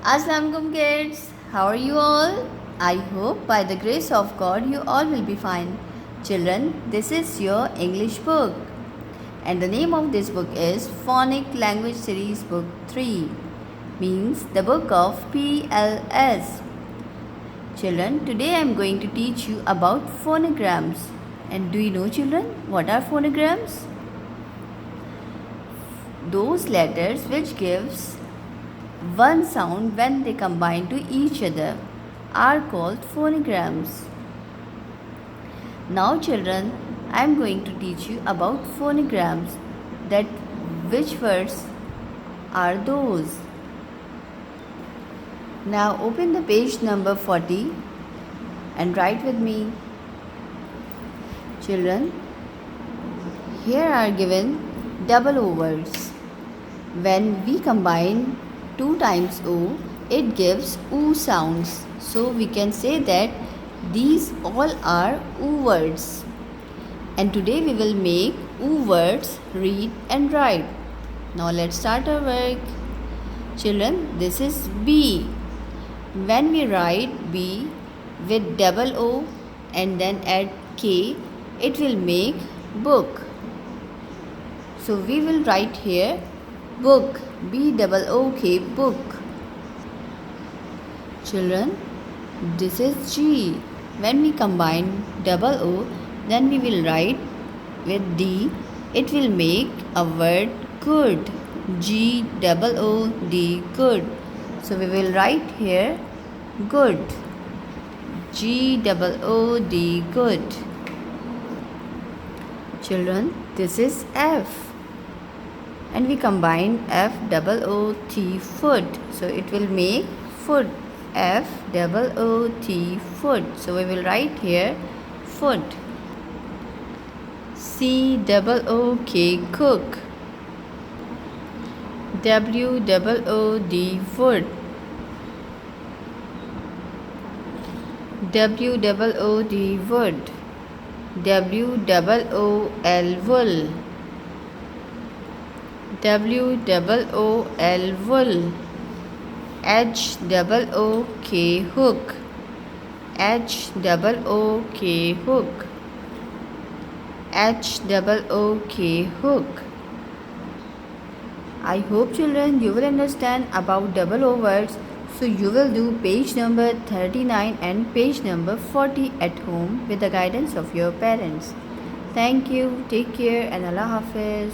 Assalamualaikum kids, how are you all? I hope by the grace of God you all will be fine. Children, this is your English book and the name of this book is Phonic Language Series Book 3, means the book of PLS. Children, today I am going to teach you about phonograms. And do you know children, what are phonograms? Those letters which gives one sound when they combine to each other are called phonograms. Now children, I am going to teach you about phonograms, that which words are those. Now open the page number 40 and write with me. Children, here are given double O words. When we combine 2 times O, it gives oo sounds. So we can say that these all are oo words. And today we will make oo words read and write. Now let's start our work. Children, this is B. When we write B with double O and then add K, it will make book. So we will write here book, B-double-O-K, book. Children, this is G. When we combine double O, then we will write with D. It will make a word good, G-double-O-D, good. So we will write here good, G-double-O-D, good. Children, this is F. And we combine F-double-O-T, foot. So it will make foot, F-double-O-T, foot. So we will write here foot. C-double-O-K, cook, W-double-O-D, wood, W-double-O-D, wood, W-double-O-L, wool, W-double-O-L, wool, H-double-O-K, hook, H-double-O-K, hook, H-double-O-K, hook. I hope children you will understand about double O words. So you will do page number 39 and page number 40 at home with the guidance of your parents. Thank you, take care and Allah Hafiz.